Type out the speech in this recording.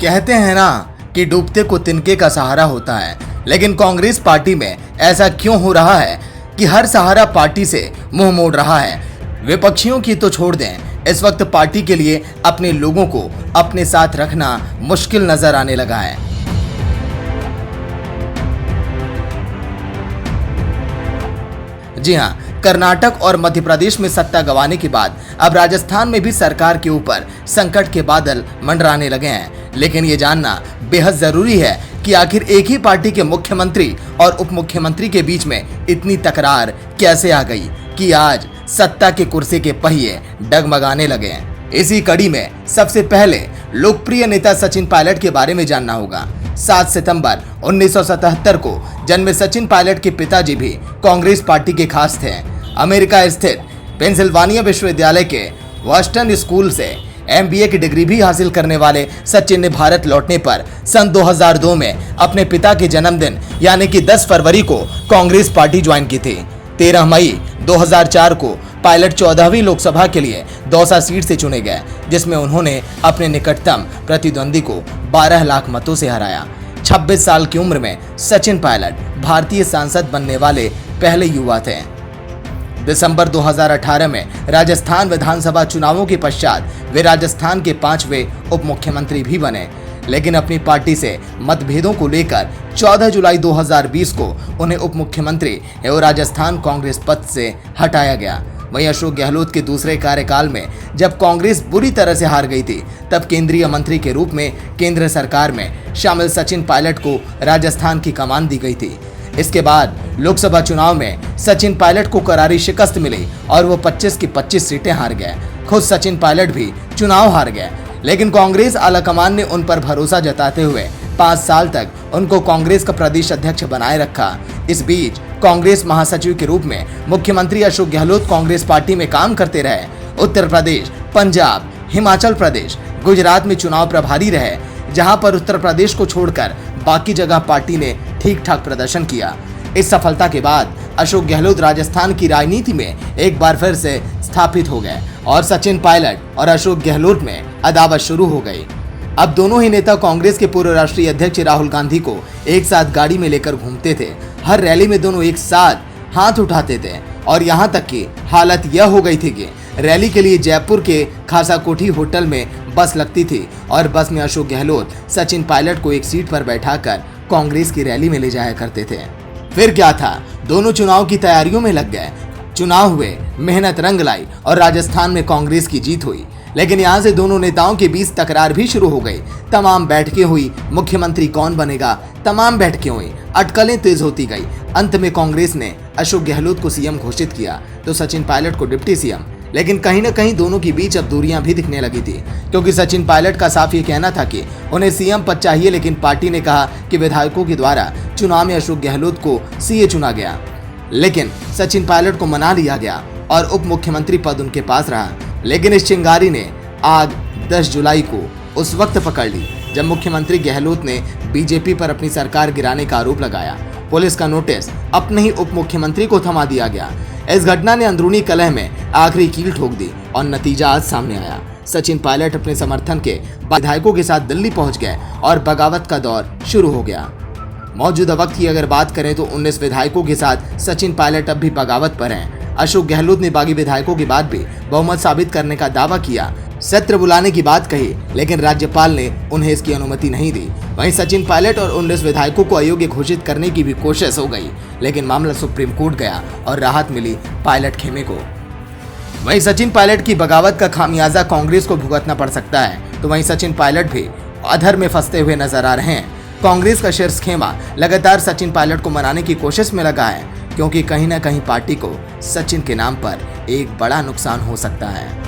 कहते हैं ना कि डूबते को तिनके का सहारा होता है, लेकिन कांग्रेस पार्टी में ऐसा क्यों हो रहा है कि हर सहारा पार्टी से मुंह मोड़ रहा है। विपक्षियों की तो छोड़ दें, इस वक्त पार्टी के लिए अपने लोगों को अपने साथ रखना मुश्किल नजर आने लगा है। जी हां, कर्नाटक और मध्य प्रदेश में सत्ता गंवाने के बाद अब राजस्थान में भी सरकार के ऊपर संकट के बादल मंडराने लगे हैं। लेकिन ये जानना बेहद जरूरी है कि आखिर एक ही पार्टी के मुख्यमंत्री और उप मुख्यमंत्री के बीच में इतनी तकरार कैसे आ गई कि आज सत्ता के कुर्सी के पहिए डगमगाने लगे हैं। इसी कड़ी में सबसे पहले लोकप्रिय नेता सचिन पायलट के बारे में जानना होगा। 7 सितंबर 1977 को जन्मे सचिन पायलट के पिताजी भी कांग्रेस पार्टी के खास थे। अमेरिका स्थित पेंसिल्वानिया विश्वविद्यालय के वास्टन स्कूल से MBA की डिग्री भी हासिल करने वाले सचिन ने भारत लौटने पर सन 2002 में अपने पिता के जन्मदिन यानी कि 10 फरवरी को कांग्रेस पार्टी ज्वाइन की थी। 13 मई 2004 को पायलट 14वीं लोकसभा के लिए दौसा सीट से चुने गए, जिसमें उन्होंने अपने निकटतम प्रतिद्वंदी को 12 लाख मतों से हराया। 26 साल की उम्र में सचिन पायलट भारतीय सांसद बनने वाले पहले युवा थे। दिसंबर 2018 में राजस्थान विधानसभा चुनावों के पश्चात वे राजस्थान के 5वें उप मुख्यमंत्री भी बने, लेकिन अपनी पार्टी से मतभेदों को लेकर 14 जुलाई 2020 को उन्हें उप मुख्यमंत्री एवं राजस्थान कांग्रेस पद से हटाया गया। वहीं अशोक गहलोत के दूसरे कार्यकाल में जब कांग्रेस बुरी तरह से हार गई थी, तब केंद्रीय मंत्री के रूप में केंद्र सरकार में शामिल सचिन पायलट को राजस्थान की कमान दी गई थी। इसके बाद लोकसभा चुनाव में सचिन पायलट को करारी शिकस्त मिली और वो 25 की 25 सीटें हार गए। खुद सचिन पायलट भी चुनाव हार गए, लेकिन कांग्रेस आलाकमान ने उन पर भरोसा जताते हुए 5 साल तक उनको कांग्रेस का प्रदेश अध्यक्ष बनाए रखा। इस बीच कांग्रेस महासचिव के रूप में मुख्यमंत्री अशोक गहलोत कांग्रेस पार्टी में काम करते रहे। उत्तर प्रदेश, पंजाब, हिमाचल प्रदेश, गुजरात में चुनाव प्रभारी रहे, जहां पर उत्तर प्रदेश को छोड़कर बाकी जगह पार्टी ने ठीक ठाक प्रदर्शन किया। इस सफलता के बाद अशोक गहलोत राजस्थान की राजनीति में एक बार फिर से स्थापित हो गए और सचिन पायलट और अशोक गहलोत में अदावत शुरू हो गई। अब दोनों ही नेता कांग्रेस के पूर्व राष्ट्रीय अध्यक्ष राहुल गांधी को एक साथ गाड़ी में लेकर घूमते थे। हर रैली में दोनों एक साथ हाथ उठाते थे और यहाँ तक कि हालत यह हो गई थी कि रैली के लिए जयपुर के खासाकोठी होटल में बस लगती थी और बस में अशोक गहलोत सचिन पायलट को एक सीट पर बैठाकर कांग्रेस की रैली में ले जाया करते थे। फिर क्या था, दोनों चुनाव की तैयारियों में लग गए। चुनाव हुए, मेहनत रंग लाई और राजस्थान में कांग्रेस की जीत हुई। लेकिन यहाँ से दोनों नेताओं के बीच तकरार भी शुरू हो गई। तमाम बैठकें हुई, मुख्यमंत्री कौन बनेगा, तमाम बैठकें हुई, अटकलें तेज होती गई। अंत में कांग्रेस ने अशोक गहलोत को सीएम घोषित किया तो सचिन पायलट को डिप्टी सीएम। लेकिन कहीं न कहीं दोनों के बीच अब दूरियां भी दिखने लगी थी, क्योंकि सचिन पायलट का साफ ये कहना था कि उन्हें सीएम पद चाहिए, लेकिन पार्टी ने कहा कि विधायकों के द्वारा चुनाव में अशोक गहलोत को सीए चुना गया, लेकिन सचिन पायलट को मना लिया गया और उप मुख्यमंत्री पद उनके पास रहा। लेकिन इस चिंगारी ने आग 10 जुलाई को उस वक्त पकड़ ली जब मुख्यमंत्री गहलोत ने बीजेपी पर अपनी सरकार गिराने का आरोप लगाया। पुलिस का नोटिस अपने ही उप मुख्यमंत्री को थमा दिया गया। इस घटना ने अंदरूनी कलह में आखिरी कील ठोक दी और नतीजा आज सामने आया। सचिन पायलट अपने समर्थन के विधायकों के साथ दिल्ली पहुंच गए और बगावत का दौर शुरू हो गया। मौजूदा वक्त की अगर बात करें तो 19 विधायकों के साथ सचिन पायलट अब भी बगावत पर हैं। अशोक गहलोत ने बागी विधायकों के बाद भी बहुमत साबित करने का दावा किया, सत्र बुलाने की बात कही, लेकिन राज्यपाल ने उन्हें इसकी अनुमति नहीं दी। वहीं सचिन पायलट और 19 विधायकों को अयोग्य घोषित करने की भी कोशिश हो गई, लेकिन मामला सुप्रीम कोर्ट गया और राहत मिली पायलट खेमे को। वहीं सचिन पायलट की बगावत का खामियाजा कांग्रेस को भुगतना पड़ सकता है, तो वहीं सचिन पायलट भी अधर में फंसते हुए नजर आ रहे हैं। कांग्रेस का शीर्ष खेमा लगातार सचिन पायलट को मनाने की कोशिश में लगा है, क्योंकि कहीं ना कहीं पार्टी को सचिन के नाम पर एक बड़ा नुकसान हो सकता है।